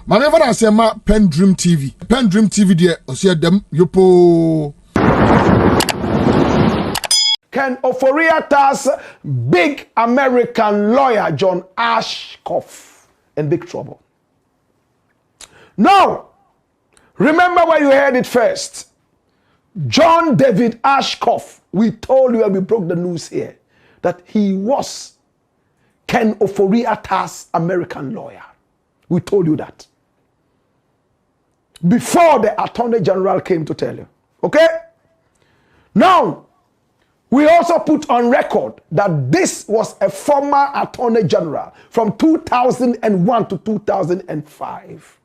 Manever I say ma PENDREAM TV. PENDREAM TV there, I see them yopo. Ken Ofori-Atta's big American lawyer, John Ashcroft, in big trouble. Now, remember where you heard it first. John David Ashcroft, we told you and we broke the news here, that he was Ken Ofori-Atta's American lawyer. We told you that. Before the Attorney General came to tell you. Okay? Now, we also put on record that this was a former Attorney General from 2001 to 2005.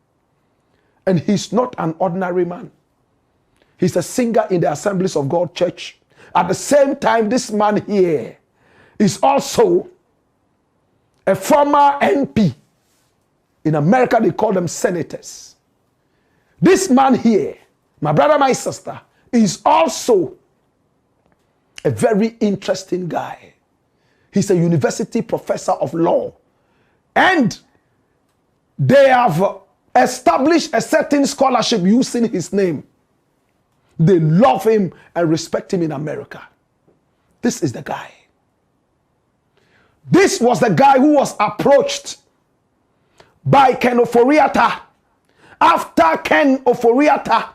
And he's not an ordinary man. He's a singer in the Assemblies of God Church. At the same time, this man here is also a former MP. In America, they call them senators. This man here, my brother, my sister, is also a very interesting guy. He's a university professor of law. And they have established a certain scholarship using his name. They love him and respect him in America. This is the guy. This was the guy who was approached by Ken Ofori-Atta after Ken Ofori-Atta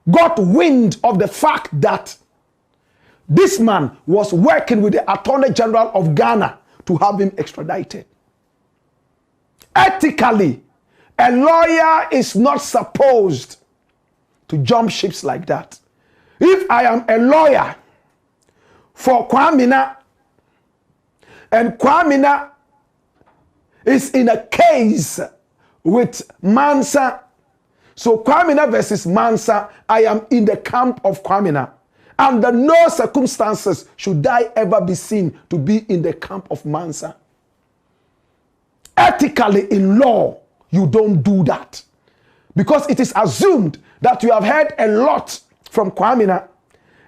got wind of the fact that this man was working with the Attorney General of Ghana to have him extradited. Ethically, a lawyer is not supposed to jump ships like that. If I am a lawyer for Kwamina, and Kwamina is in a case with Mansa, so Kwamina versus Mansa, I am in the camp of Kwamina. Under no circumstances should I ever be seen to be in the camp of Mansa. Ethically, in law, you don't do that. Because it is assumed that you have heard a lot from Kwamina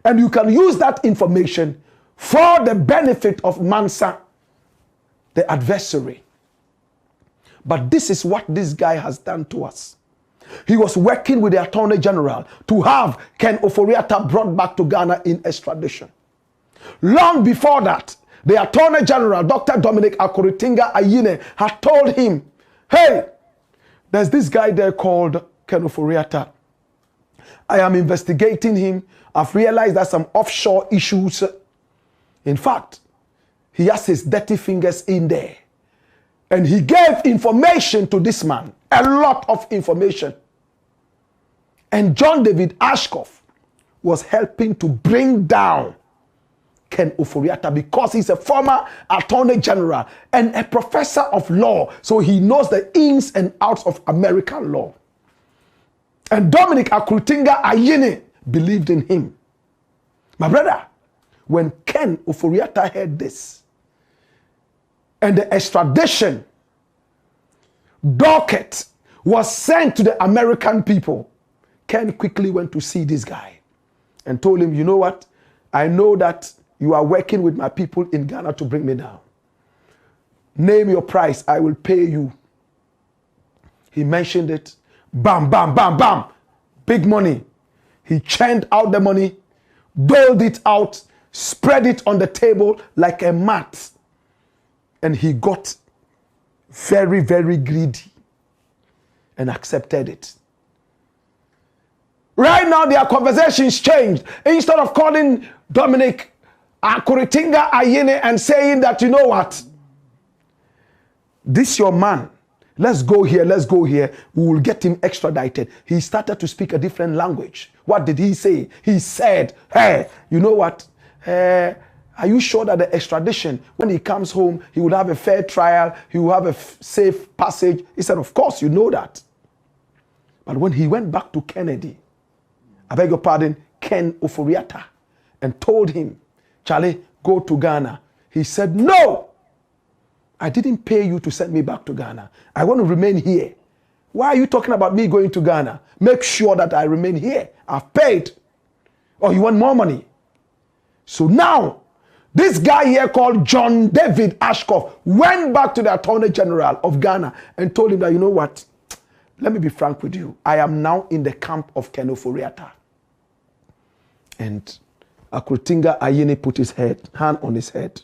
and you can use that information for the benefit of Mansa, the adversary. But this is what this guy has done to us. He was working with the Attorney General to have Ken Ofori-Atta brought back to Ghana in extradition. Long before that, the Attorney General, Dr. Dominic Akuritinga-Ayine, had told him, hey, there's this guy there called Ken Ofori-Atta. I am investigating him. I've realized there's some offshore issues. In fact, he has his dirty fingers in there. And he gave information to this man, a lot of information. And John David Ashcroft was helping to bring down Ken Ofori-Atta because he's a former Attorney General and a professor of law. So he knows the ins and outs of American law. And Dominic Akuritinga-Ayine believed in him. My brother, when Ken Ofori-Atta heard this, and the extradition docket was sent to the American people, Ken quickly went to see this guy and told him, you know what? I know that you are working with my people in Ghana to bring me down. Name your price, I will pay you. He mentioned it. Bam, bam, bam, bam. Big money. He churned out the money, doled it out, spread it on the table like a mat. And he got very, very greedy and accepted it. Right now, their conversations changed. Instead of calling Dominic Akuritinga-Ayine and saying that, you know what, this your man, let's go here, we will get him extradited. He started to speak a different language. What did he say? He said, hey, you know what, are you sure that the extradition, when he comes home, he will have a fair trial, he will have a safe passage? He said, of course, you know that. But when he went back to Kennedy, I beg your pardon, Ken Ofori-Atta, and told him, Charlie, go to Ghana. He said, no, I didn't pay you to send me back to Ghana. I want to remain here. Why are you talking about me going to Ghana? Make sure that I remain here. I've paid. Or you want more money? So now, this guy here called John David Ashcroft went back to the Attorney General of Ghana and told him that, you know what, let me be frank with you. I am now in the camp of Ofori-Atta. And Akrutinga Ayini put his hand on his head.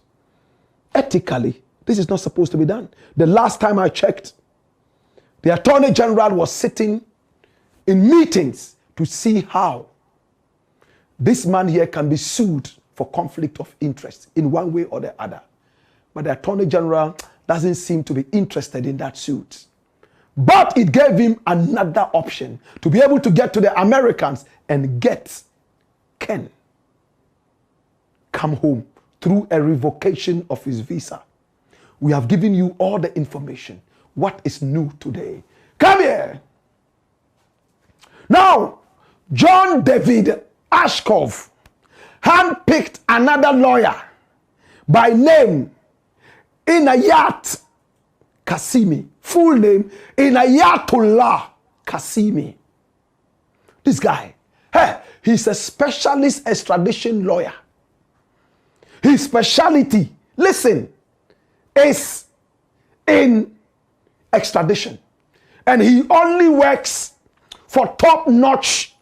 Ethically, this is not supposed to be done. The last time I checked, the Attorney General was sitting in meetings to see how this man here can be sued for conflict of interest in one way or the other. But the Attorney General doesn't seem to be interested in that suit. But it gave him another option to be able to get to the Americans and get Ken come home through a revocation of his visa. We have given you all the information. What is new today? Come here. Now, John David Ashkoff handpicked another lawyer by name Inayat Kasimi. Full name Inayatullah Kasimi. This guy, hey, he's a specialist extradition lawyer. His specialty, listen, is in extradition. And he only works for top-notch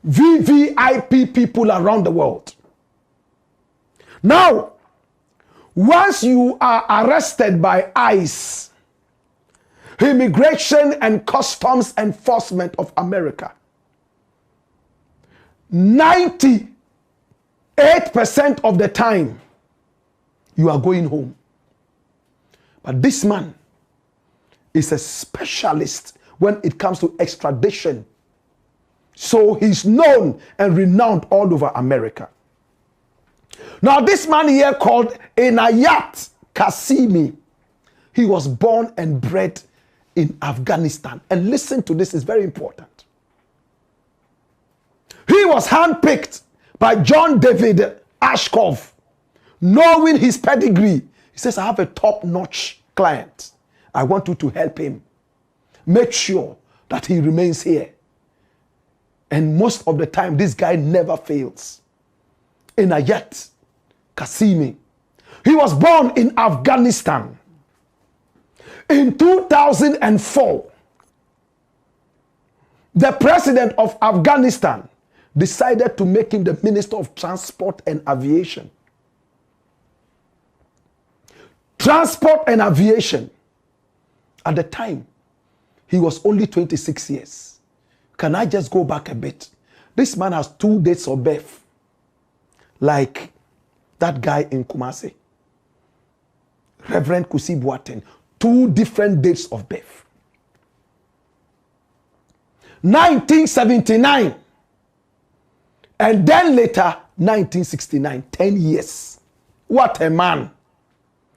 VVIP people around the world. Now, once you are arrested by ICE, Immigration and Customs Enforcement of America, 98% of the time, you are going home. But this man is a specialist when it comes to extradition. So he's known and renowned all over America. Now this man here called Inayat Kasimi, he was born and bred in Afghanistan. And listen to this, it's very important. He was handpicked by John David Ashkoff, knowing his pedigree. He says, I have a top-notch client. I want you to help him. Make sure that he remains here. And most of the time, this guy never fails. Inayat Kasimi. He was born in Afghanistan. In 2004, the president of Afghanistan decided to make him the Minister of Transport and Aviation. Transport and Aviation. At the time, he was only 26 years. Can I just go back a bit? This man has 2 dates of birth. Like that guy in Kumasi. Reverend Kusi Boateng. 2 different dates of birth. 1979. And then later, 1969. 10 years. What a man.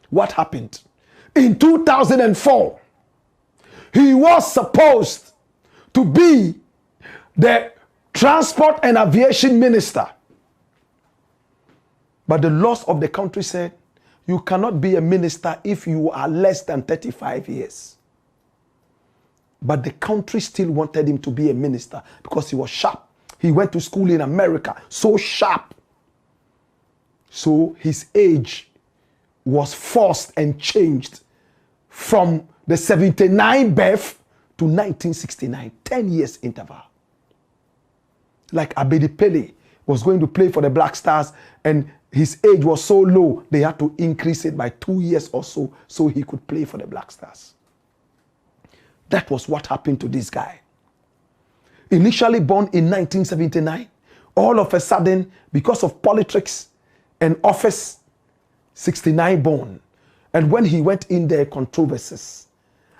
What happened? In 2004, he was supposed to be the Transport and Aviation Minister. But the laws of the country said, you cannot be a minister if you are less than 35 years. But the country still wanted him to be a minister because he was sharp. He went to school in America, so sharp. So his age was forced and changed from the 79 birth to 1969, 10 years interval. Like Abedi Pele was going to play for the Black Stars and his age was so low, they had to increase it by 2 years or so he could play for the Black Stars. That was what happened to this guy. Initially born in 1979, all of a sudden, because of politics and office, 69 born. And when he went in there, controversies.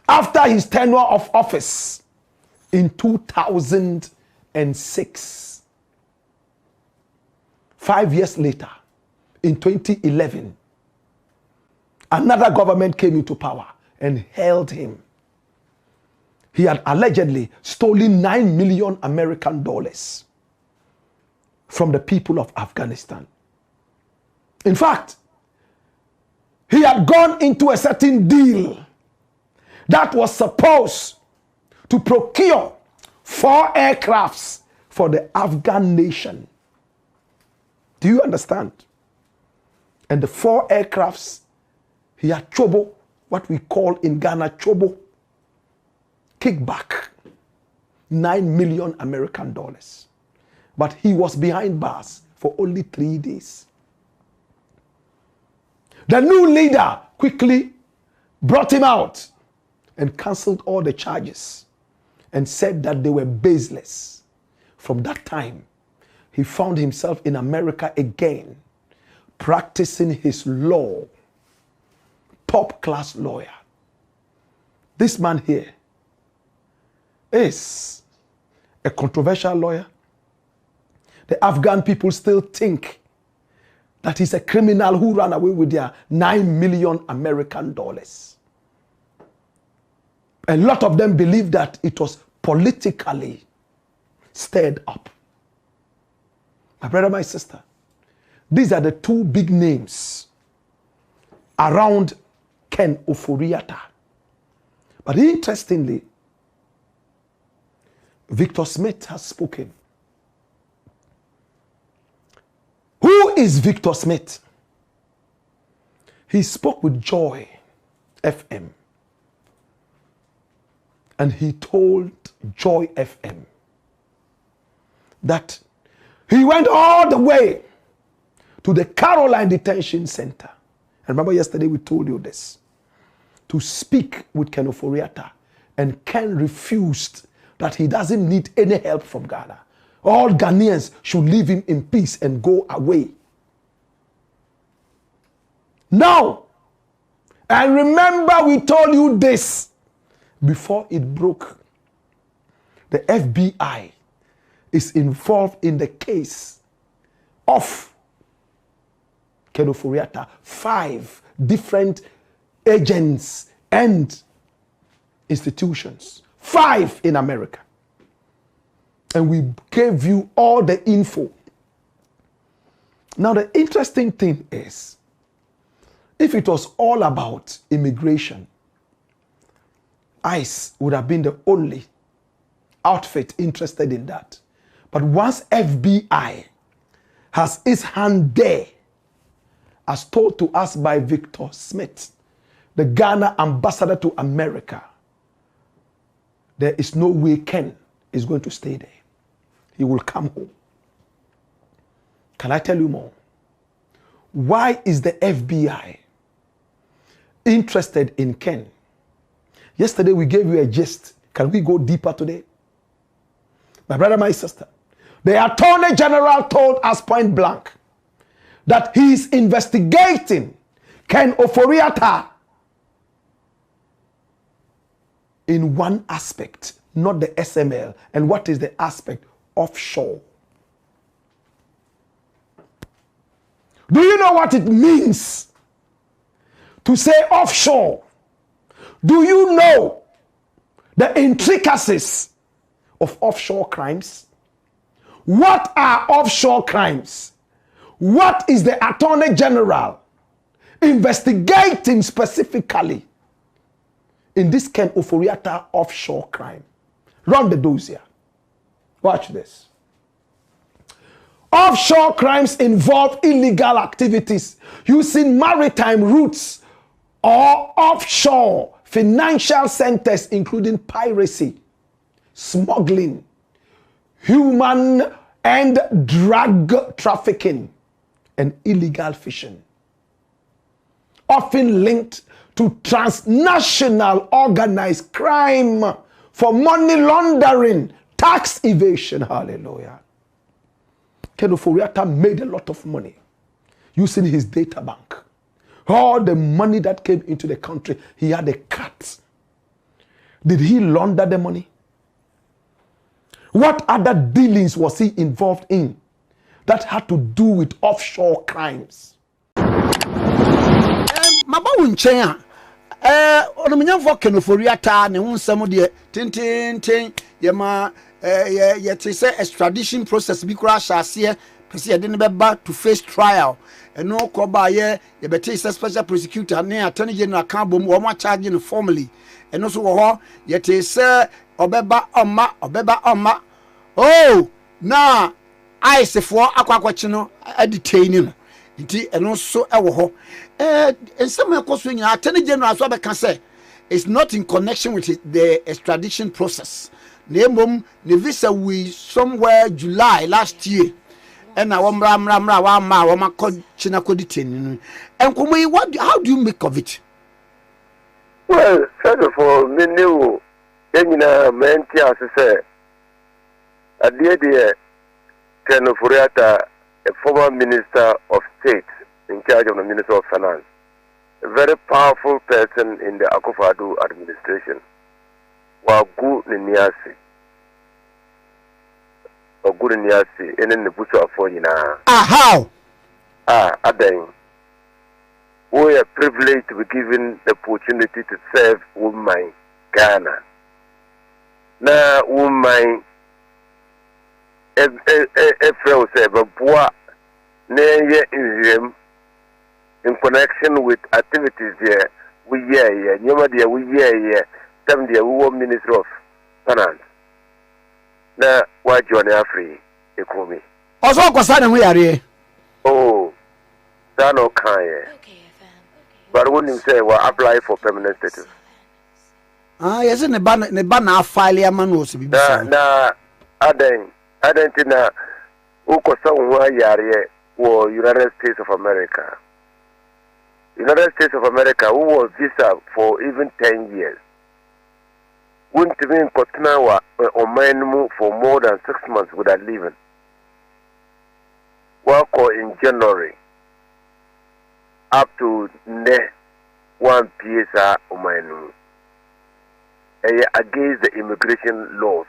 After his tenure of office in 2006, 5 years later, in 2011, another government came into power and held him. He had allegedly stolen $9 million American dollars from the people of Afghanistan. In fact, he had gone into a certain deal that was supposed to procure 4 aircrafts for the Afghan nation. Do you understand? And the 4 aircrafts, he had chobo, what we call in Ghana chobo, kickback. 9 million American dollars. But he was behind bars for only 3 days. The new leader quickly brought him out and cancelled all the charges and said that they were baseless. From that time, he found himself in America again, practicing his law. Top class lawyer. This man here is a controversial lawyer. The Afghan people still think that he's a criminal who ran away with their 9 million American dollars. A lot of them believe that it was politically stirred up. My brother, my sister, these are the 2 big names around Ken Ofori-Atta. But interestingly, Victor Smith has spoken. Who is Victor Smith? He spoke with Joy FM. And he told Joy FM that he went all the way to the Caroline Detention Center. And remember yesterday we told you this. To speak with Ken Ofori-Atta. And Ken refused that he doesn't need any help from Ghana. All Ghanaians should leave him in peace and go away. Now, and remember we told you this before it broke. The FBI is involved in the case of Ken Ofori-Atta. 5 different agents and institutions. 5 in America. And we gave you all the info. Now the interesting thing is, if it was all about immigration, ICE would have been the only outfit interested in that. But once FBI has its hand there, as told to us by Victor Smith, the Ghana ambassador to America, there is no way Ken is going to stay there. He will come home. Can I tell you more? Why is the FBI interested in Ken? Yesterday we gave you a gist. Can we go deeper today? My brother, my sister, the Attorney General told us point blank that he is investigating Ken Ofori-Atta in one aspect, not the SML. And what is the aspect? Offshore. Do you know what it means to say offshore? Do you know the intricacies of offshore crimes? What are offshore crimes? What is the Attorney General investigating specifically in this Ken Ofori-Atta offshore crime? Run the dossier. Watch this. Offshore crimes involve illegal activities using maritime routes or offshore financial centers, including piracy, smuggling, human and drug trafficking, and illegal fishing, often linked to transnational organized crime for money laundering, tax evasion. Hallelujah. Ken Ofori-Atta made a lot of money using his data bank. All the money that came into the country, he had a cut. Did he launder the money? What other dealings was he involved in that had to do with offshore crimes? Onomnyamfo Ken Ofori-Atta ne ho nsɛm de tenten yema yɛte sɛ extradition process bi kura hyase pese yɛde ne bɛba to face trial ɛno kɔba yɛbɛte sɛ special prosecutor ne attorney general kan bom wo ma charge no formally ɛno so wɔ hɔ yɛte sɛ ɔbɛba ɔma oh na aisefo akwakwachi no aditain no nti ɛno so ɛwɔ hɔ nsɛm ɛkɔ so nyina attorney general so abɛka sɛ it's not in connection with the extradition process. The visa we somewhere July last year. And I want China detain. And how do you make of it? Well, first of all, me knew menti as I say. At the idea, Ofori-Atta, a former minister of state in charge of the Minister of Finance, a very powerful person in the Akufo-Addo administration, Wagu Ninyasi. Wagu Ninyasi, and then the Busu Afo-Yina. How? Aden. We are privileged to be given the opportunity to serve women Ghana. Now, women, if I say, but in connection with activities here, we hear, we hear, some day we were Minister of Finance. Now, why join Afri economy? Also, concerning we are here. Oh, that no kind. But when you say, well, apply for permanent status. Yes, in the banner file a man was be. Na, Adentina, Uko Songwa Yari, or United States of America. United States of America, who was visa for even 10 years. Wouldn't mean Kotnawa or Manu for more than 6 months without leaving. Work in January. Up to 1 PSA Omanu against the immigration laws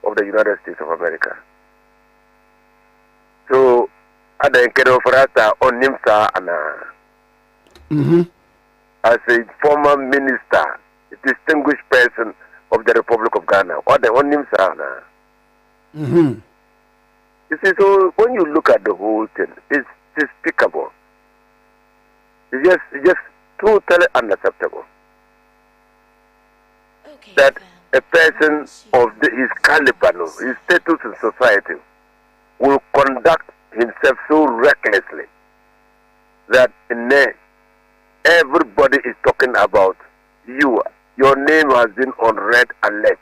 of the United States of America. So, at the Ofori-Atta on Nimsa as a former minister, a distinguished person of the Republic of Ghana, or the on Nimsa You see, so when you look at the whole thing, it's despicable. It's just totally unacceptable that a person of his caliber, his status in society, will conduct himself so recklessly that everybody is talking about you. Your name has been on red alert.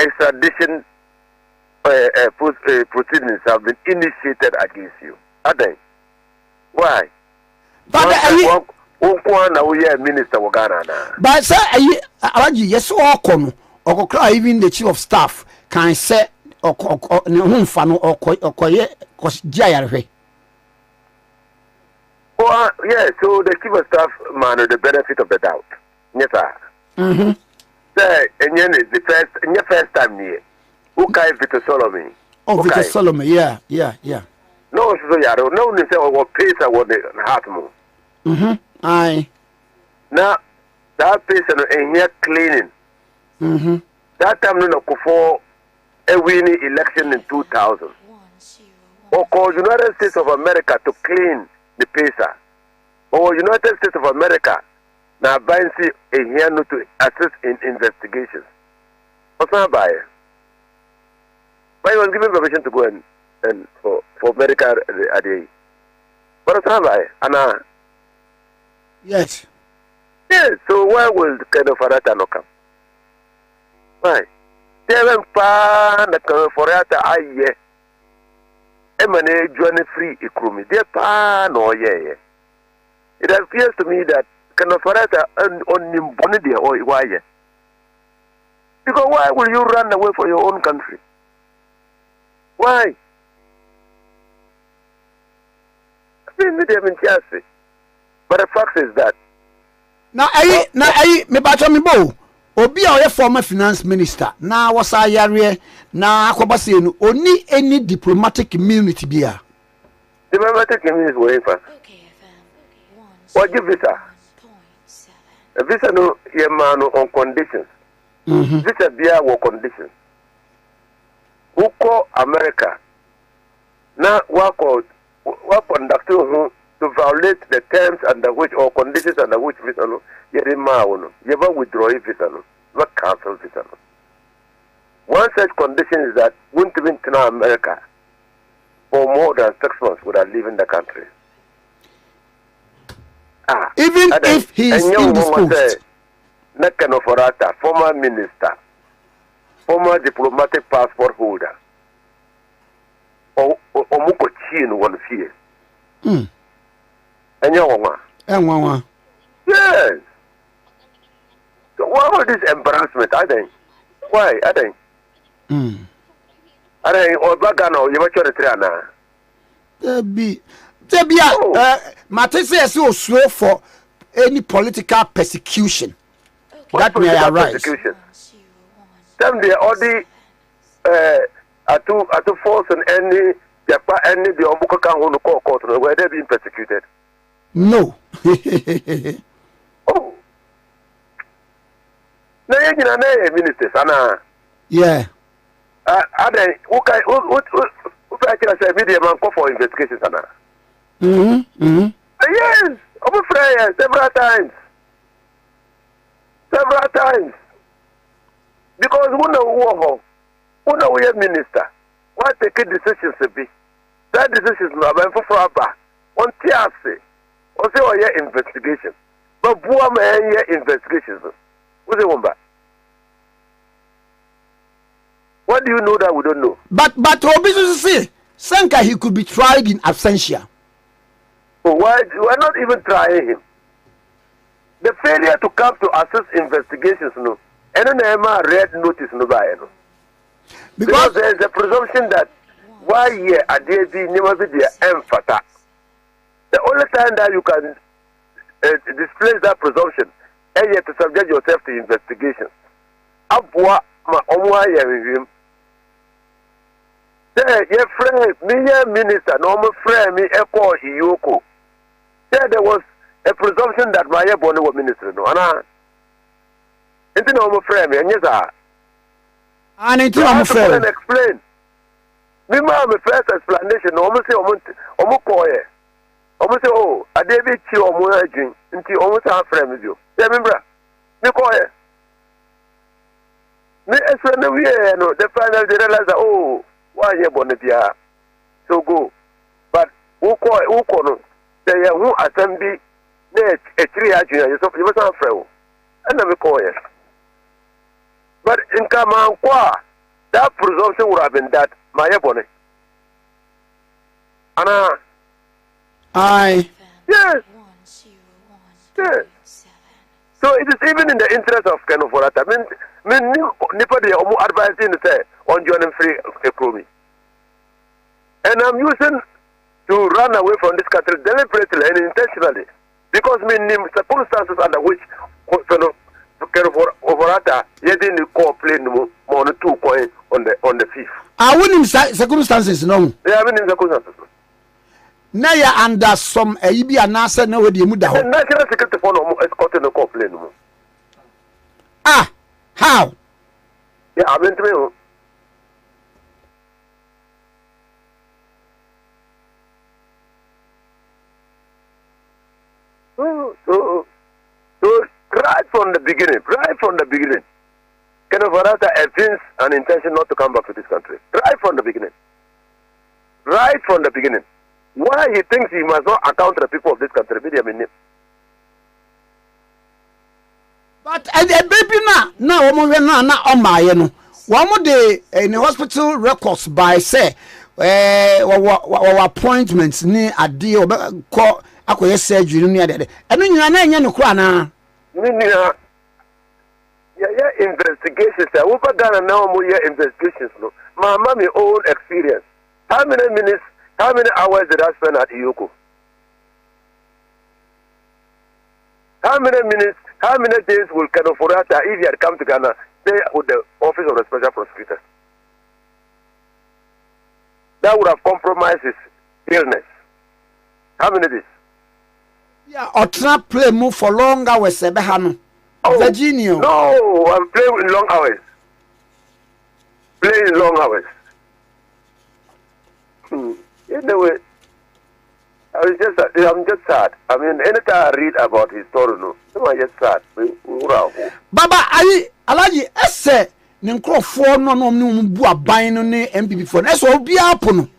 Extradition proceedings have been initiated against you. Are they? Why? Minister of Ghana. But sir, yes, or even the chief of staff can say or yeah, so the chief of staff man the benefit of the doubt. Yes, sir. Sir, and the first time here. Okay, Victor Solomon. Oh, Victor Solomon, yeah. No, so yaro, no, they say what pace I want the heart move. Aye. Now that person in here cleaning. That time no for a winning election in 2000. Or call United States of America to clean the PESA. Or United States of America now buying a here no to assist in investigations. What's not by it? But he was given permission to go and for medical aid. But what's not by it? Anna. Yes. Yes, so why will Ofori-Atta not come? Why? They haven't found the Ofori-Atta aye. Emane journey free economy. They pan or yeah. It appears to me that Ofori-Atta on him bonnet or why? Because why will you run away for your own country? Why? I mean, but the fact is that now me bacha me bo obi a former finance minister na wasa yare na akwabase no oni any diplomatic immunity bia diplomatic immunity wey fa what give visa a visa no ye man on conditions visa bia wo conditions who call America na wa conduct to violate the terms under which or conditions under which visa no you withdraw visa no cancel visa no. One such condition is that won't even to America for more than 6 months without leaving the country. Even if he is indisposed. Ofori-Atta, former minister, former diplomatic passport holder, or Mukochi in 1 year. And your yes. So why all this embarrassment? I think. Why? I think. I think or Bagano, you mature the triana. Matese is so slow for any political persecution. That may arise. Them they already to force on any the Omuka can court where they being persecuted. No. Oh. No, you know, ministers, Anna. Yeah. Are they who can say media man call for investigations, Anna? Yes, over prayer several times. Because who know we have minister, what take decisions to be? That decision is not for proper. On TRC, on say oh yeah investigation. But who am I investigations? Who's the one back? What do you know that we don't know? But obviously, Sanka he could be tried in absentia. So why we are not even trying him? The failure to come to assist investigations, no, and then red notice, no, because there is a presumption that why here at the never be the emphata. The only time that you can displace that presumption and yet to subject yourself to investigation. Abwa ma omwa ya him. Say your friend, me minister, no my friend me echo Iyoko. There was a presumption that my bonnet was minister, no, Anna. Into no friend, and yes, and into no friend. Explain. Me, my first explanation, almost say, almost say, oh, I did be chill or more drink until almost our friend with you. Remember, me call it. Me, as when we know the final they realize that, oh, why you bonnet, yeah, so go. But who call, say, who assembly. A 3 years, you must have friend. And never call it. But in Kamankwa, that presumption would have been that my bonnet. Anna. Aye. Yes. Yes. So it is even in the interest of Ofori-Atta. I mean, nobody advising to say on joining free economy. And I'm using to run away from this country deliberately and intentionally. Because circumstances under which Ofori-Atta didn't complain more on 2 coins on the 5th. I wouldn't circumstances no. They are in circumstances. Now you're under some Ibi and Nasa no the Muda. The national security for no escorting the complaint. Ah, how? Yeah, I mean to me. So right from the beginning, Ofori-Atta evinces an intention not to come back to this country. Right from the beginning. Why he thinks he must not account to the people of this country? But the baby now on my one day in the hospital records by say appointments near a deal call. Ako yes surgery ni adede eno nyina na enye no kura na yeah investigations we for Ghana now mo investigations no mama my own experience how many minutes how many hours did I spend at Iyoko? How many minutes how many days will Ofori-Atta if he had come to Ghana stay with the office of the special prosecutor? That would have compromised his illness. How many days? Yeah, or trap play move for long hours, Sebehano. Oh, Virginia. No, I'm playing in long hours. Playing in long hours. Anyway, I'm just sad. I mean, anytime I read about his story, no, I'm just sad. Baba, Alaji, esse, Ninko for no bua buying on the MPP phone. That's all be happen.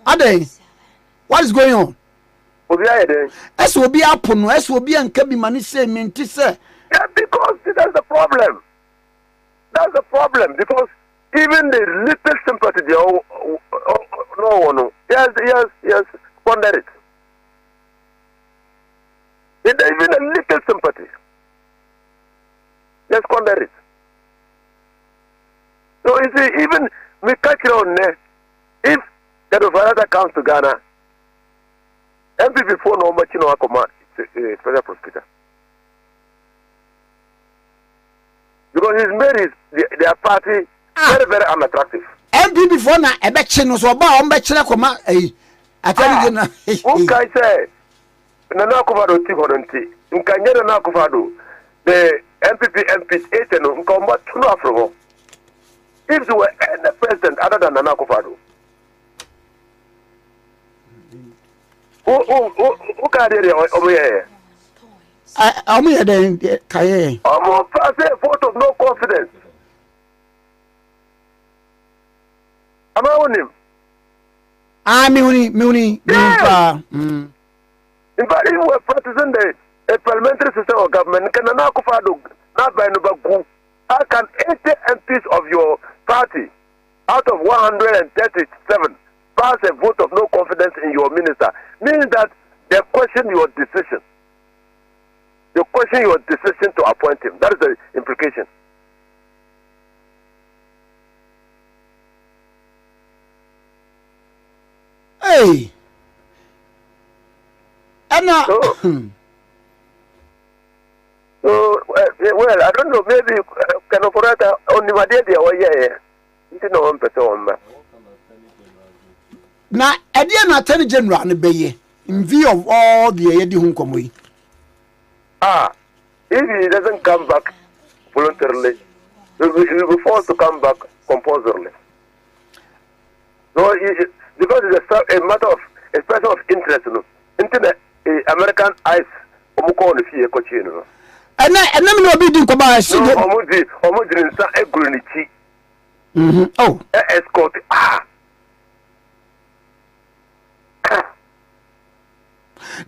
Are they? What is going on? Obi aye den. As will be upon, as will be and can be money say, mean to say. Yeah, because that's the problem. That's the problem because even the little sympathy, no. Yes, squander it. Even a little sympathy. Just squander it. So you see, even we catch it on if the Ofori-Atta comes to Ghana, MPP for no much command special prosecutor. Because he's made their party very, very unattractive. MPP for na election was about on command. I tell you, okay, say, Nana Kufado Tihoranti, Nkanyana Nakufado, the MPP MPs 8 and Nkomba Tunafro. If there were any president other than Nana Kufado, who can do it over here? I'm here then, Kaye. Almost a vote of no confidence. Am I on him? Muni. Yeah. In fact, if we were practicing the parliamentary system of government, can Nana Kufado not by Nubagu? How can 80 MPs of your party out of 137 pass a vote of no confidence in your minister? Means that they question your decision. They question your decision to appoint him. That is the implication. Hey! Anna! Well, I don't know, maybe can Ofori-Atta only my dear, you know, 1%. Now, Edian Attorney General, in view of all the Eddie Hunkomwe. If he doesn't come back voluntarily, he will be forced to come back compulsorily. So, because it's a matter of expression of interest, into the American eyes, and then we will be doing Kobayashi. Oh, escort.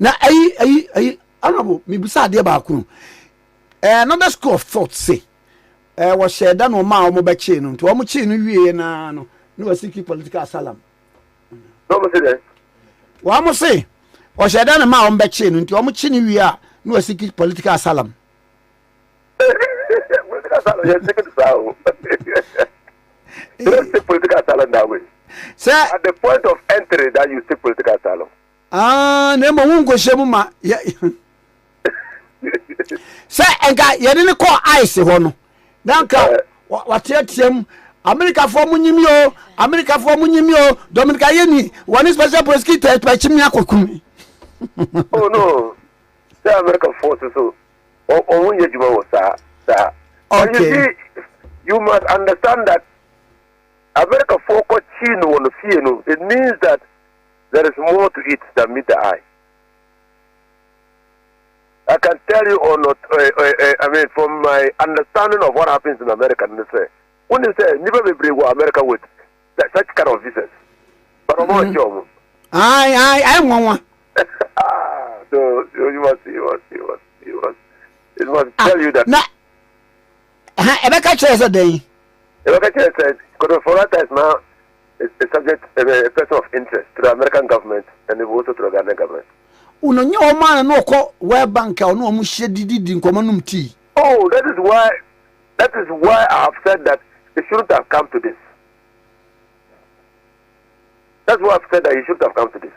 Now, I honorable, me beside the Baku. Another school of thought say, was shared done on my mobile to Omuchin, we no secret political asylum. No, Monsieur. What must say? Was shared done a man on Bechin to Omuchin, we are no secret political asylum. You don't take political asylum that way. Sir, at the point of entry that you take political asylum. Nemo won't shemuma. Sir, and got you didn't call ice one. Danka, what yet him? America for Munimio, America for Munimio, Dominica Yeni, one special prosecutor by Chimiakokumi. Oh no, the American forces so. Okay. You must understand that America focus chino on the fieno. It means that there is more to it than meet the eye. I can tell you or not. I mean, from my understanding of what happens in America, when you say never be bring America with such kind of visas, but I'm not sure. I'm one. So you must tell you that. Emeka says a day. Emeka said, Ofori-Atta is now a subject, a person of interest to the American government and also to the Ghanaian government. Uno nyo man no ko where bank or no mushe didi in common tea. Oh, that is why I have said that they shouldn't have come to this. That's why I've said that he shouldn't have come to this.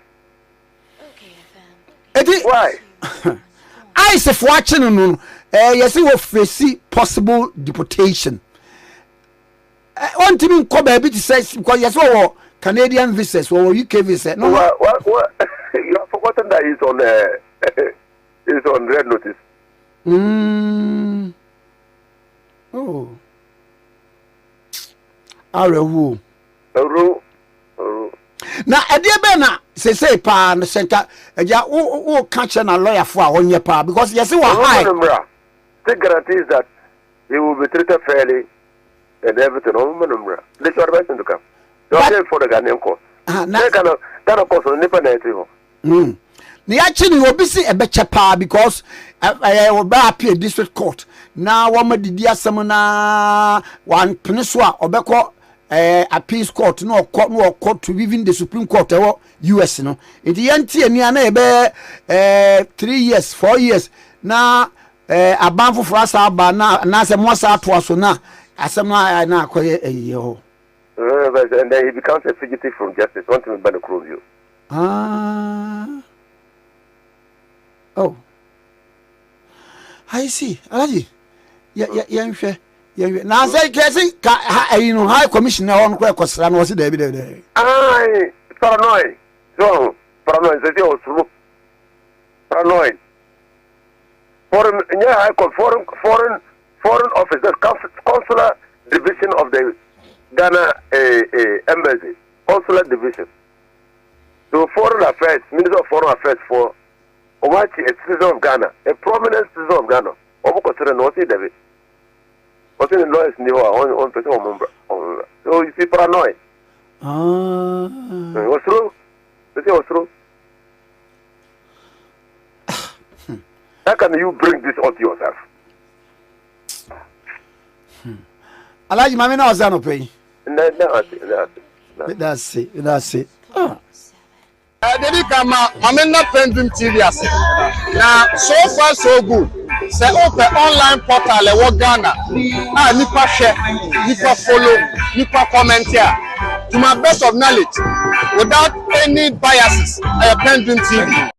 Why? I say for watching no. Yes, we will face possible deportation. One team come baby to say because yes, we Canadian visas or UK visa. No, what? You have forgotten that he's on red notice. Oh. Arewu. Now, a dear Bena say pa the center. Oh, catch a lawyer for on your pa because yes, you are high. Still guarantees that he will be treated fairly and everything. They should advise him to come. They are for the Ghanaian court. That of course on independent. ne yachi ni obi si ebeche pa because oba appear district court na wo ma didi asem na wan pene so a obekọ appeals court no court to even the Supreme Court US no it yanti ani na ebe 3 years 4 years na abanfo for asa ba na se mo sa to aso na asem na akoye eyo and then he becomes a fugitive from justice want to ban across you. Oh, I see. Alaji, yeah. Now say, you know, High Commissioner on Quackosran was it there? Aye, paranoid. So, paranoid, they also paranoid. Foreign officers, consular division of the Ghana embassy, consular division. So, foreign affairs, Minister of Foreign Affairs for Omachi, a citizen of Ghana, a prominent citizen of Ghana. Obokosere no see David. What's in the lawyers new on person member. So you see paranoid. What's true? Let's see what's true. How can you bring this on to yourself? Alaji mami na ozano pay. That's it. Dedi kama amena Pendream TV ase. Na so far so good. Say open online portal e wo Ghana. Nipa share, nipa follow, nipa comment here. To my best of knowledge, without any biases, Pendream TV.